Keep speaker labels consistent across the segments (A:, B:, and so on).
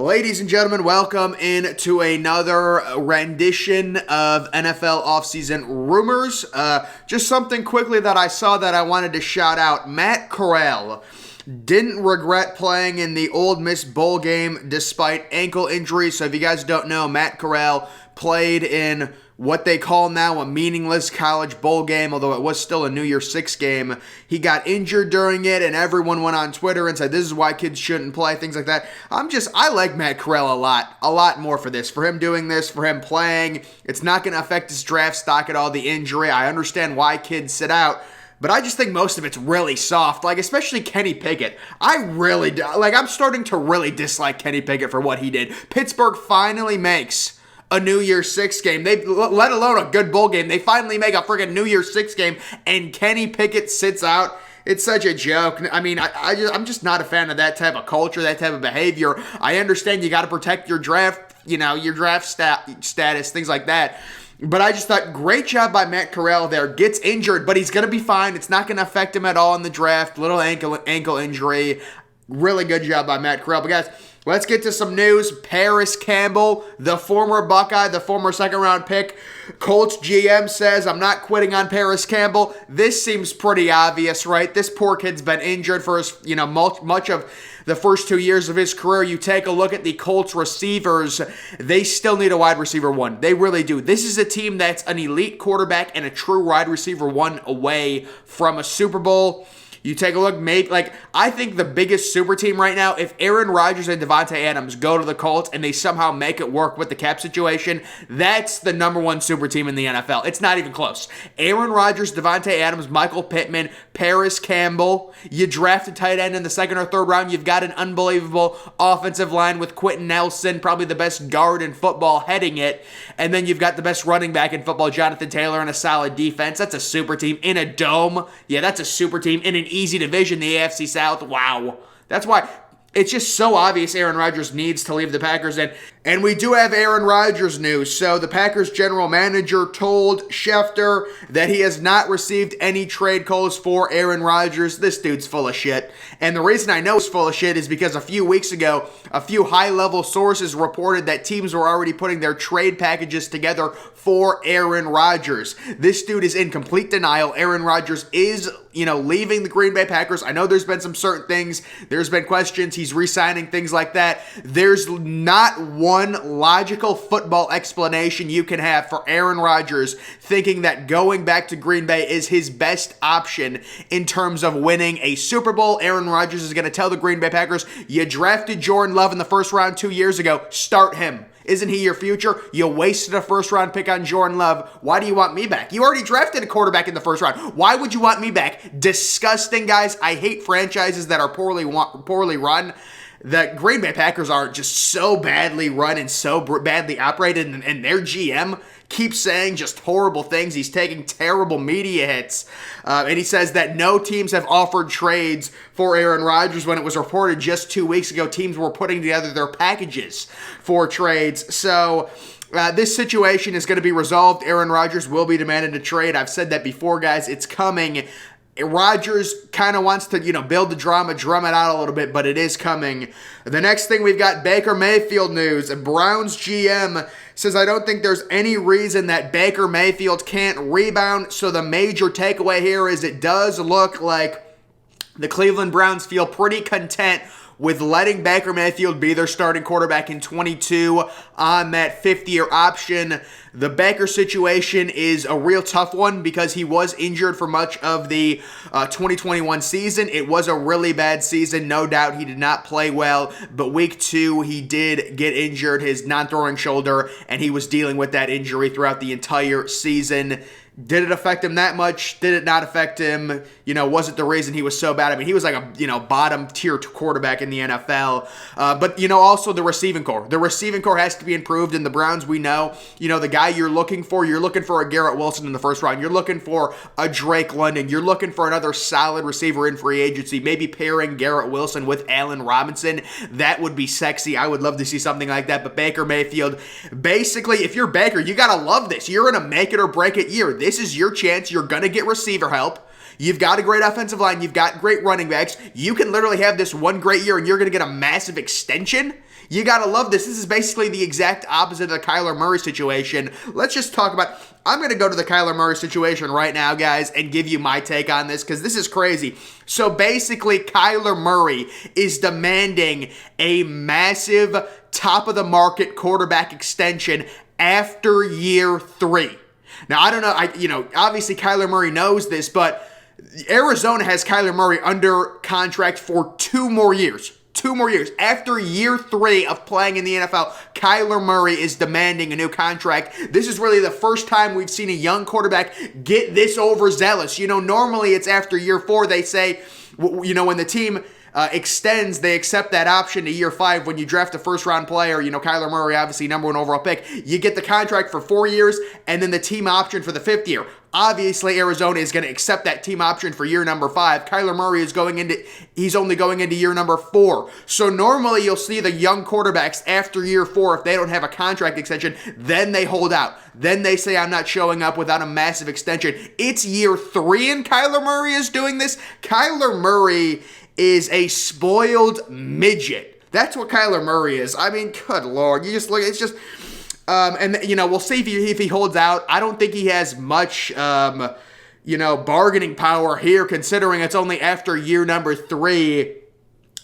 A: Ladies and gentlemen, welcome into another rendition of NFL offseason rumors. Just something quickly that I saw that I wanted to shout out. Matt Corral didn't regret playing in the Ole Miss Bowl game despite ankle injury. So if you guys don't know, Matt Corral played in what they call now a meaningless college bowl game, although it was still a New Year's Six game. He got injured during it, and everyone went on Twitter and said, this is why kids shouldn't play, things like that. I like Matt Corral a lot more for this. For him doing this, for him playing, it's not going to affect his draft stock at all, the injury. I understand why kids sit out, but I just think most of it's really soft, like especially Kenny Pickett. I'm starting to really dislike Kenny Pickett for what he did. Pittsburgh finally makes a New Year's Six game. Let alone a good bowl game. They finally make a freaking New Year's Six game, and Kenny Pickett sits out. It's such a joke. I mean, I'm just not a fan of that type of culture, that type of behavior. I understand you got to protect your draft, your draft status, things like that. But I just thought, great job by Matt Corral there. Gets injured, but he's going to be fine. It's not going to affect him at all in the draft. Little ankle injury. Really good job by Matt Corral. But guys, let's get to some news. Paris Campbell, the former Buckeye, the former second-round pick, Colts GM says, I'm not quitting on Paris Campbell. This seems pretty obvious, right? This poor kid's been injured for his, much of the first 2 years of his career. You take a look at the Colts receivers, they still need a wide receiver one. They really do. This is a team that's an elite quarterback and a true wide receiver one away from a Super Bowl. You take a look, I think the biggest super team right now, if Aaron Rodgers and Davante Adams go to the Colts and they somehow make it work with the cap situation, that's the number one super team in the NFL. It's not even close. Aaron Rodgers, Davante Adams, Michael Pittman, Paris Campbell. You draft a tight end in the second or third round. You've got an unbelievable offensive line with Quentin Nelson, probably the best guard in football, heading it. And then you've got the best running back in football, Jonathan Taylor, and a solid defense. That's a super team in a dome. Yeah, that's a super team in an easy division, the AFC South. Wow. That's why it's just so obvious Aaron Rodgers needs to leave the Packers. And we do have Aaron Rodgers news. So the Packers general manager told Schefter that he has not received any trade calls for Aaron Rodgers. This dude's full of shit. And the reason I know he's full of shit is because a few weeks ago, a few high-level sources reported that teams were already putting their trade packages together for Aaron Rodgers. This dude is in complete denial. Aaron Rodgers is, leaving the Green Bay Packers. I know there's been some certain things. There's been questions. He's re-signing, things like that. There's not one logical football explanation you can have for Aaron Rodgers thinking that going back to Green Bay is his best option in terms of winning a Super Bowl. Aaron Rodgers is going to tell the Green Bay Packers, you drafted Jordan Love in the first round 2 years ago. Start him. Isn't he your future? You wasted a first-round pick on Jordan Love. Why do you want me back? You already drafted a quarterback in the first round. Why would you want me back? Disgusting, guys. I hate franchises that are poorly run. The Green Bay Packers are just so badly run and so badly operated, and their GM keeps saying just horrible things. He's taking terrible media hits. And he says that no teams have offered trades for Aaron Rodgers when it was reported just 2 weeks ago teams were putting together their packages for trades. So this situation is going to be resolved. Aaron Rodgers will be demanded a trade. I've said that before, guys. It's coming. Rodgers kind of wants to, build the drama, drum it out a little bit, but it is coming. The next thing, we've got Baker Mayfield news. Browns GM says, I don't think there's any reason that Baker Mayfield can't rebound. So the major takeaway here is it does look like the Cleveland Browns feel pretty content with letting Baker Mayfield be their starting quarterback in 22 on that fifth-year option. The Baker situation is a real tough one because he was injured for much of the 2021 season. It was a really bad season, no doubt. He did not play well, but week 2, he did get injured, his non-throwing shoulder, and he was dealing with that injury throughout the entire season. Did it affect him that much? Did it not affect him? Was it the reason he was so bad? I mean, he was like a, bottom tier quarterback in the NFL. But, also the receiving core. The receiving core has to be improved. In the Browns, we know, the guy you're looking for a Garrett Wilson in the first round. You're looking for a Drake London. You're looking for another solid receiver in free agency. Maybe pairing Garrett Wilson with Allen Robinson. That would be sexy. I would love to see something like that. But Baker Mayfield, basically, if you're Baker, you got to love this. You're in a make it or break it year. This is your chance. You're going to get receiver help. You've got a great offensive line. You've got great running backs. You can literally have this one great year and you're going to get a massive extension. You gotta love this. This is basically the exact opposite of the Kyler Murray situation. Let's just talk about, I'm gonna go to the Kyler Murray situation right now, guys, and give you my take on this, because this is crazy. So basically, Kyler Murray is demanding a massive top-of-the-market quarterback extension after year 3. Now, I don't know, obviously Kyler Murray knows this, but Arizona has Kyler Murray under contract for 2 more years. 2 more years. After year 3 of playing in the NFL, Kyler Murray is demanding a new contract. This is really the first time we've seen a young quarterback get this overzealous. Normally it's after year 4, they say, when the team extends, they accept that option to year 5 when you draft a first-round player. Kyler Murray, obviously number 1 overall pick. You get the contract for 4 years and then the team option for the 5th year. Obviously, Arizona is going to accept that team option for year number 5. Kyler Murray he's only going into year number 4. So normally you'll see the young quarterbacks after year 4, if they don't have a contract extension, then they hold out. Then they say, I'm not showing up without a massive extension. It's year 3 and Kyler Murray is doing this. Kyler Murray is a spoiled midget. That's what Kyler Murray is. I mean, good Lord. You just look, it's just... we'll see if he holds out. I don't think he has much, bargaining power here, considering it's only after year number 3.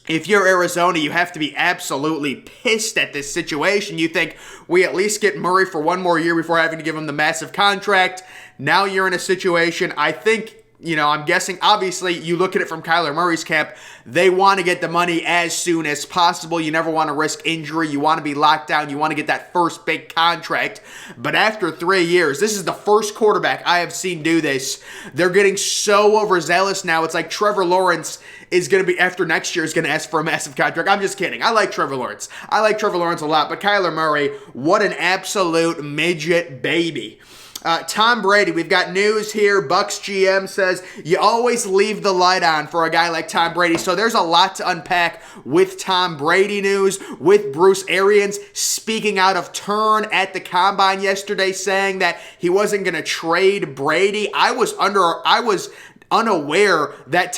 A: If you're Arizona, you have to be absolutely pissed at this situation. You think, we at least get Murray for 1 more year before having to give him the massive contract. Now you're in a situation, I think, I'm guessing, obviously, you look at it from Kyler Murray's camp, they want to get the money as soon as possible. You never want to risk injury. You want to be locked down. You want to get that first big contract. But after 3 years, this is the first quarterback I have seen do this. They're getting so overzealous now. It's like Trevor Lawrence is going to be, after next year, is going to ask for a massive contract. I'm just kidding. I like Trevor Lawrence. I like Trevor Lawrence a lot. But Kyler Murray, what an absolute midget baby. Tom Brady, we've got news here. Bucks GM says you always leave the light on for a guy like Tom Brady. So there's a lot to unpack with Tom Brady news, with Bruce Arians speaking out of turn at the Combine yesterday, saying that he wasn't going to trade Brady. I was unaware that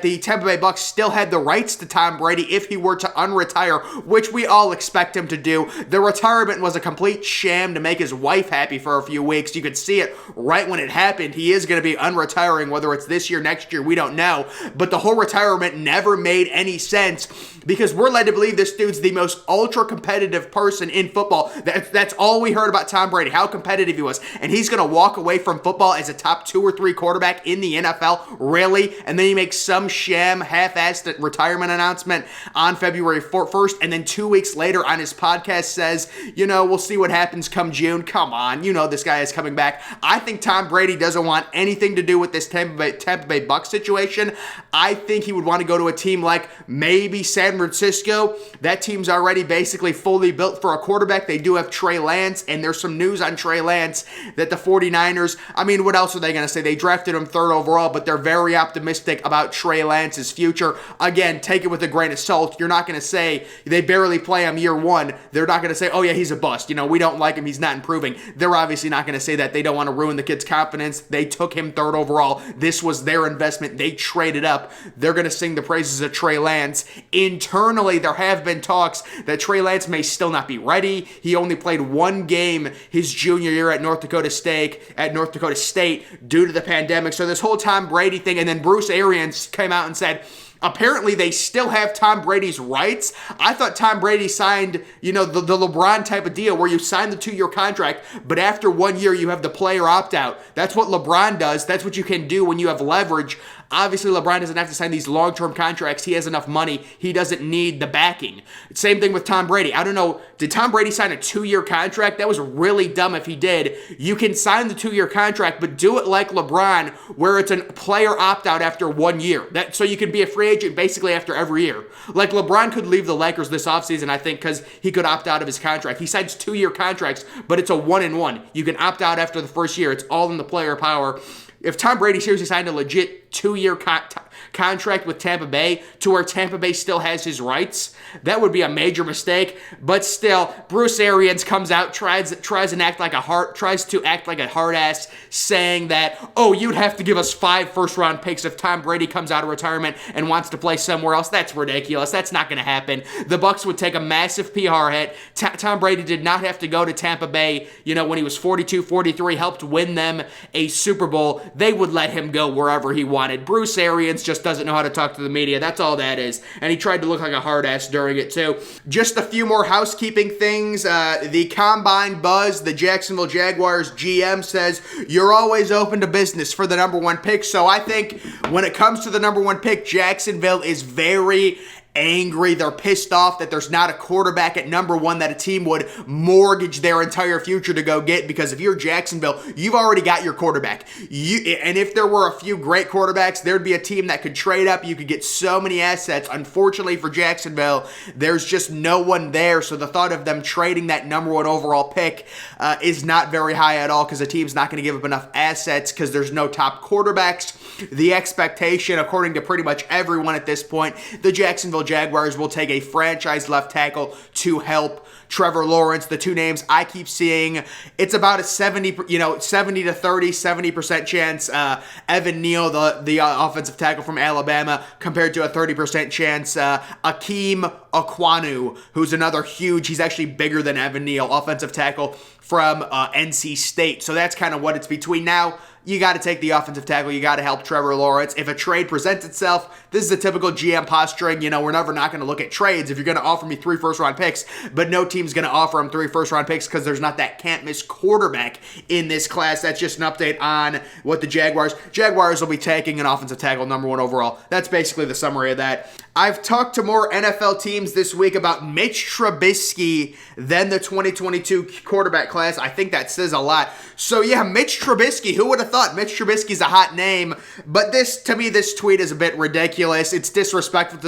A: the Tampa Bay Bucks still had the rights to Tom Brady if he were to unretire, which we all expect him to do. The retirement was a complete sham to make his wife happy for a few weeks. You could see it right when it happened. He is going to be unretiring, whether it's this year, next year, we don't know. But the whole retirement never made any sense because we're led to believe this dude's the most ultra-competitive person in football. That's all we heard about Tom Brady, how competitive he was. And he's going to walk away from football as a top 2 or 3 quarterback in the NFL. Really? And then he makes some sham, half-assed retirement announcement on February 1st, and then 2 weeks later on his podcast says, we'll see what happens come June. Come on, this guy is coming back. I think Tom Brady doesn't want anything to do with this Tampa Bay Bucks situation. I think he would want to go to a team like maybe San Francisco. That team's already basically fully built for a quarterback. They do have Trey Lance, and there's some news on Trey Lance that the 49ers, what else are they going to say? They drafted him 3rd overall, but they're very optimistic about Trey Lance's future. Again, take it with a grain of salt. You're not going to say they barely play him year 1. They're not going to say, oh yeah, he's a bust. We don't like him. He's not improving. They're obviously not going to say that. They don't want to ruin the kid's confidence. They took him 3rd overall. This was their investment. They traded up. They're going to sing the praises of Trey Lance. Internally, there have been talks that Trey Lance may still not be ready. He only played 1 game his junior year at North Dakota State due to the pandemic. So this whole Tom Brady thing, and then Bruce Arians came out and said, apparently they still have Tom Brady's rights. I thought Tom Brady signed, the LeBron type of deal where you sign the 2-year contract, but after 1 year you have the player opt-out. That's what LeBron does. That's what you can do when you have leverage. Obviously, LeBron doesn't have to sign these long-term contracts. He has enough money. He doesn't need the backing. Same thing with Tom Brady. I don't know, did Tom Brady sign a 2-year contract? That was really dumb if he did. You can sign the 2-year contract, but do it like LeBron, where it's a player opt-out after 1 year. So you can be a free agent basically after every year. Like LeBron could leave the Lakers this offseason, I think, because he could opt out of his contract. He signs 2-year contracts, but it's a 1-and-1. You can opt out after the first year. It's all in the player power. If Tom Brady seriously signed a legit 2-year contract with Tampa Bay to where Tampa Bay still has his rights. That would be a major mistake, but still, Bruce Arians comes out, tries to act like a hard ass, saying that, oh, you'd have to give us 5 first-round picks if Tom Brady comes out of retirement and wants to play somewhere else. That's ridiculous. That's not going to happen. The Bucs would take a massive PR hit. Tom Brady did not have to go to Tampa Bay, when he was 42, 43, helped win them a Super Bowl. They would let him go wherever he wanted. Bruce Arians just doesn't know how to talk to the media. That's all that is. And he tried to look like a hard ass during it too. Just a few more housekeeping things. The Combine Buzz, the Jacksonville Jaguars GM says, you're always open to business for the number 1 pick. So I think when it comes to the number 1 pick, Jacksonville is very angry. They're pissed off that there's not a quarterback at number 1 that a team would mortgage their entire future to go get, because if you're Jacksonville, you've already got your quarterback. And if there were a few great quarterbacks, there'd be a team that could trade up. You could get so many assets. Unfortunately for Jacksonville, there's just no one there, so the thought of them trading that number 1 overall pick is not very high at all, because the team's not going to give up enough assets because there's no top quarterbacks. The expectation, according to pretty much everyone at this point, the Jacksonville Jaguars will take a franchise left tackle to help Trevor Lawrence. The two names I keep seeing, it's about a 70 to 30, 70% chance. Evan Neal, the offensive tackle from Alabama, compared to a 30% chance. Akeem Aquanu, who's another huge, he's actually bigger than Evan Neal, offensive tackle from NC State. So that's kind of what it's between now. You got to take the offensive tackle. You got to help Trevor Lawrence. If a trade presents itself, this is a typical GM posturing. We're never not going to look at trades. If you're going to offer me 3 first-round picks, but no team's going to offer him 3 first-round picks because there's not that can't-miss quarterback in this class. That's just an update on what the Jaguars will be taking an offensive tackle, number 1 overall. That's basically the summary of that. I've talked to more NFL teams this week about Mitch Trubisky than the 2022 quarterback class. I think that says a lot. So yeah, Mitch Trubisky, who would have thought? Mitch Trubisky's a hot name, but to me, this tweet is a bit ridiculous. It's disrespectful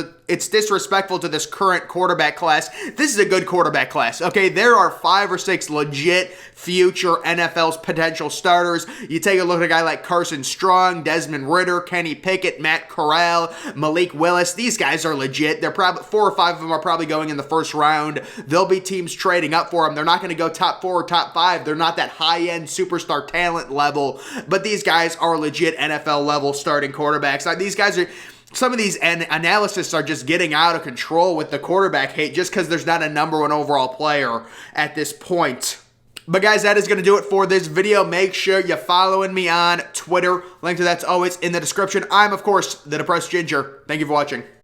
A: to this current quarterback class. This is a good quarterback class, okay? There are 5 or 6 legit future NFL's potential starters. You take a look at a guy like Carson Strong, Desmond Ridder, Kenny Pickett, Matt Corral, Malik Willis. These guys are legit. They're probably 4 or 5 of them are probably going in the first round. There'll be teams trading up for them. They're not going to go top 4 or top 5. They're not that high-end superstar talent level, but these guys are legit NFL level starting quarterbacks. These guys are, some of these analysis are just getting out of control with the quarterback hate just because there's not a number 1 overall player at this point. But guys, that is going to do it for this video. Make sure you're following me on Twitter. Link to that's always in the description. I'm, of course, the Depressed Ginger. Thank you for watching.